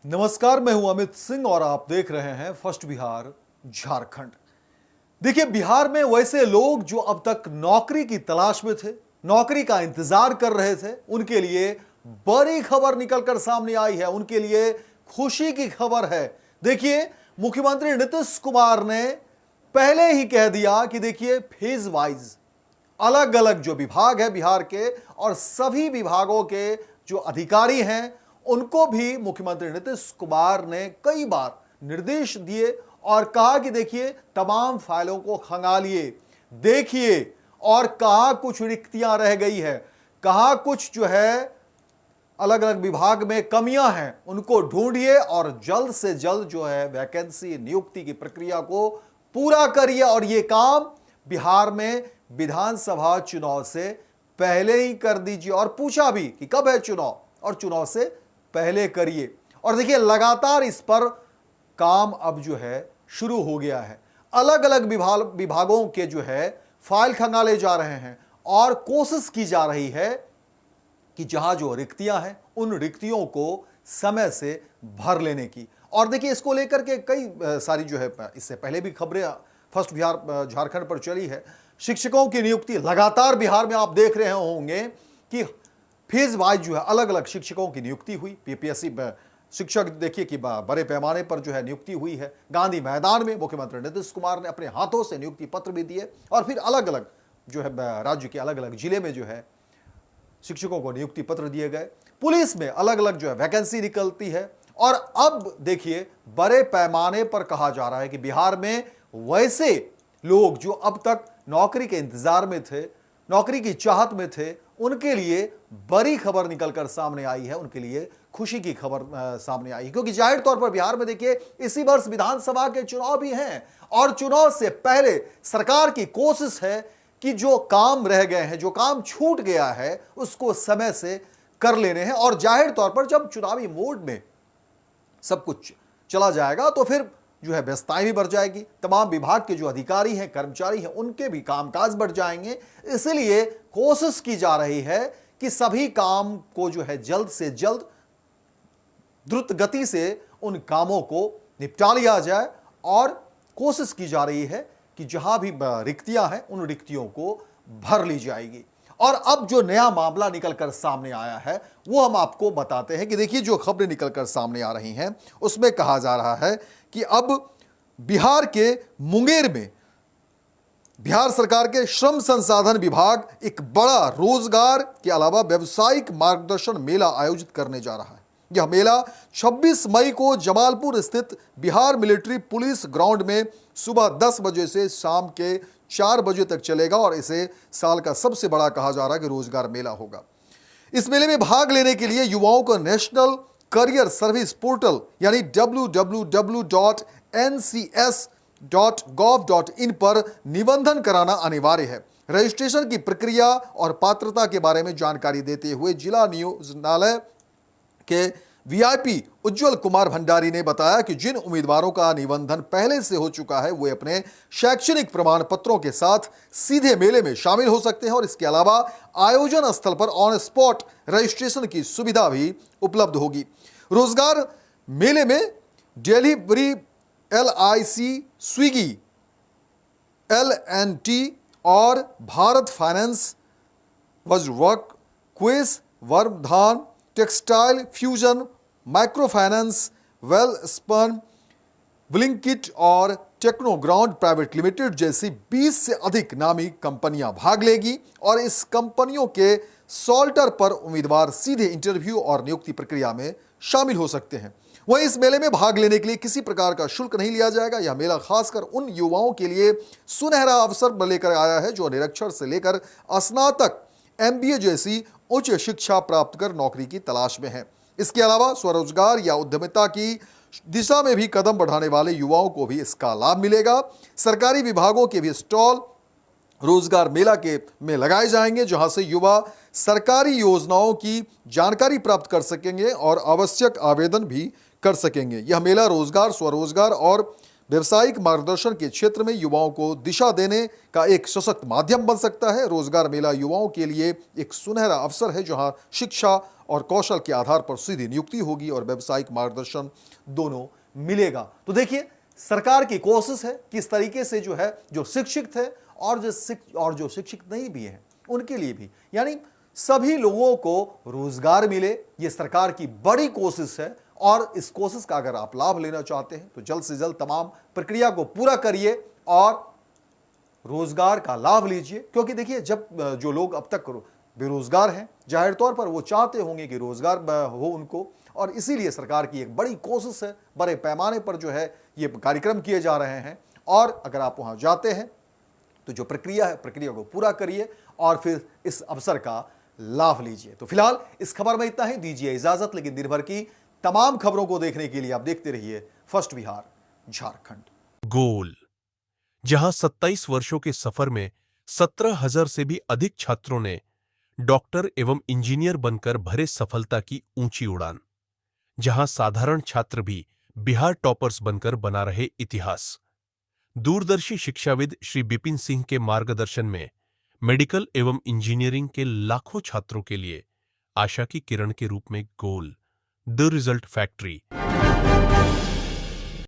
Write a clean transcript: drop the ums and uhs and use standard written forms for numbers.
नमस्कार, मैं हूं अमित सिंह और आप देख रहे हैं फर्स्ट बिहार झारखंड। देखिए, बिहार में वैसे लोग जो अब तक नौकरी की तलाश में थे, नौकरी का इंतजार कर रहे थे, उनके लिए बड़ी खबर निकलकर सामने आई है। उनके लिए खुशी की खबर है। देखिए, मुख्यमंत्री नीतीश कुमार ने पहले ही कह दिया कि देखिए, फेज वाइज अलग अलग जो विभाग है बिहार के और सभी विभागों के जो अधिकारी हैं उनको भी मुख्यमंत्री नीतीश कुमार ने कई बार निर्देश दिए और कहा कि देखिए, तमाम फाइलों को खंगालिए, देखिए, और कहां कुछ रिक्तियां रह गई है, कहां कुछ जो है अलग अलग विभाग में कमियां हैं, उनको ढूंढिए और जल्द से जल्द जो है वैकेंसी नियुक्ति की प्रक्रिया को पूरा करिए। और यह काम बिहार में विधानसभा चुनाव से पहले ही कर दीजिए। और पूछा भी कि कब है चुनाव, और चुनाव से पहले करिए। और देखिए, लगातार इस पर काम अब जो है शुरू हो गया है। अलग अलग विभागों के जो है फाइल खंगाले जा रहे हैं और कोशिश की जा रही है कि जहां जो रिक्तियां हैं उन रिक्तियों को समय से भर लेने की। और देखिए, इसको लेकर के कई सारी जो है इससे पहले भी खबरें फर्स्ट बिहार झारखंड पर चली है। शिक्षकों की नियुक्ति लगातार बिहार में आप देख रहे होंगे कि फेज वाइज जो है अलग अलग शिक्षकों की नियुक्ति हुई। पीपीएससी शिक्षक देखिए कि बड़े पैमाने पर जो है नियुक्ति हुई है। गांधी मैदान में मुख्यमंत्री नीतीश कुमार ने अपने हाथों से नियुक्ति पत्र भी दिए और फिर अलग अलग जो है राज्य के अलग अलग जिले में जो है शिक्षकों को नियुक्ति पत्र दिए गए। पुलिस में अलग अलग जो है वैकेंसी निकलती है। और अब देखिए, बड़े पैमाने पर कहा जा रहा है कि बिहार में वैसे लोग जो अब तक नौकरी के इंतजार में थे, नौकरी की चाहत में थे, उनके लिए बड़ी खबर निकलकर सामने आई है। उनके लिए खुशी की खबर सामने आई है, क्योंकि जाहिर तौर पर बिहार में देखिए इसी वर्ष विधानसभा के चुनाव भी हैं और चुनाव से पहले सरकार की कोशिश है कि जो काम रह गए हैं, जो काम छूट गया है, उसको समय से कर लेने हैं। और जाहिर तौर पर जब चुनावी मोड में सब कुछ चला जाएगा तो फिर जो है व्यस्तताएं भी बढ़ जाएगी। तमाम विभाग के जो अधिकारी हैं, कर्मचारी हैं, उनके भी कामकाज बढ़ जाएंगे। इसलिए कोशिश की जा रही है कि सभी काम को जो है जल्द से जल्द द्रुत गति से उन कामों को निपटा लिया जाए। और कोशिश की जा रही है कि जहां भी रिक्तियां हैं उन रिक्तियों को भर ली जाएगी। और अब जो नया मामला निकलकर सामने आया है वो हम आपको बताते हैं कि देखिए, जो खबरें निकलकर सामने आ रही हैं उसमें कहा जा रहा है कि अब बिहार के मुंगेर में बिहार सरकार के श्रम संसाधन विभाग एक बड़ा रोजगार के अलावा व्यावसायिक मार्गदर्शन मेला आयोजित करने जा रहा है। यह मेला 26 मई को जमालपुर स्थित बिहार मिलिट्री पुलिस ग्राउंड में सुबह 10 बजे से शाम के 4 बजे तक चलेगा और इसे साल का सबसे बड़ा कहा जा रहा है कि रोजगार मेला होगा। इस मेले में भाग लेने के लिए युवाओं को नेशनल करियर सर्विस पोर्टल यानी www.ncs.gov.in पर निबंधन कराना अनिवार्य है। रजिस्ट्रेशन की प्रक्रिया और पात्रता के बारे में जानकारी देते हुए जिला नियोजनालय के वीआईपी उज्जवल कुमार भंडारी ने बताया कि जिन उम्मीदवारों का निबंधन पहले से हो चुका है वे अपने शैक्षणिक प्रमाण पत्रों के साथ सीधे मेले में शामिल हो सकते हैं और इसके अलावा आयोजन स्थल पर ऑन स्पॉट रजिस्ट्रेशन की सुविधा भी उपलब्ध होगी। रोजगार मेले में डिलीवरी, LIC, स्विगी, LNT और भारत फाइनेंस, वज्रवर्क, Quess, Vardhman, textile, fusion, micro finance, Welspun, Blinkit और टेक्नोग्राउंड प्राइवेट लिमिटेड जैसी 20 से अधिक नामी कंपनियां भाग लेगी। और इस कंपनियों के सॉल्टर पर उम्मीदवार सीधे इंटरव्यू और नियुक्ति प्रक्रिया में शामिल हो सकते हैं। वहीं इस मेले में भाग लेने के लिए किसी प्रकार का शुल्क नहीं लिया जाएगा। यह मेला खासकर उन युवाओं के लिए सुनहरा अवसर लेकर आया है जो निरक्षर से लेकर स्नातक, MBA जैसी उच्च शिक्षा प्राप्त कर नौकरी की तलाश में है। इसके अलावा स्वरोजगार या उद्यमिता की दिशा में भी कदम बढ़ाने वाले युवाओं को भी इसका लाभ मिलेगा। सरकारी विभागों के भी स्टॉल रोजगार मेला के में लगाए जाएंगे जहां से युवा सरकारी योजनाओं की जानकारी प्राप्त कर सकेंगे और आवश्यक आवेदन भी कर सकेंगे। यह मेला रोजगार, स्वरोजगार और व्यवसायिक मार्गदर्शन के क्षेत्र में युवाओं को दिशा देने का एक सशक्त माध्यम बन सकता है। रोजगार मेला युवाओं के लिए एक सुनहरा अवसर है, जहां शिक्षा और कौशल के आधार पर सीधी नियुक्ति होगी और व्यावसायिक मार्गदर्शन दोनों मिलेगा। तो देखिए, सरकार की कोशिश है कि इस तरीके से जो है, जो शिक्षित है और जो शिक्षित नहीं भी है उनके लिए भी, यानी सभी लोगों को रोजगार मिले, ये सरकार की बड़ी कोशिश है। और इस कोशिश का अगर आप लाभ लेना चाहते हैं तो जल्द से जल्द तमाम प्रक्रिया को पूरा करिए और रोजगार का लाभ लीजिए। क्योंकि देखिए, जब जो लोग अब तक बेरोजगार हैं, जाहिर तौर पर वो चाहते होंगे कि रोजगार हो उनको, और इसीलिए सरकार की एक बड़ी कोशिश है, बड़े पैमाने पर जो है ये कार्यक्रम किए जा रहे हैं। और अगर आप वहां जाते हैं तो जो प्रक्रिया है, प्रक्रिया को पूरा करिए और फिर इस अवसर का लाभ लीजिए। तो फिलहाल इस खबर में इतना ही, दीजिए इजाजत। लेकिन दिन भर की तमाम खबरों को देखने के लिए आप देखते रहिए फर्स्ट बिहार झारखंड। गोल, जहां 27 वर्षों के सफर में 17,000 से भी अधिक छात्रों ने डॉक्टर एवं इंजीनियर बनकर भरे सफलता की ऊंची उड़ान, जहां साधारण छात्र भी बिहार टॉपर्स बनकर बना रहे इतिहास। दूरदर्शी शिक्षाविद श्री बिपिन सिंह के मार्गदर्शन में मेडिकल एवं इंजीनियरिंग के लाखों छात्रों के लिए आशा की किरण के रूप में गोल, द रिजल्ट फैक्ट्री।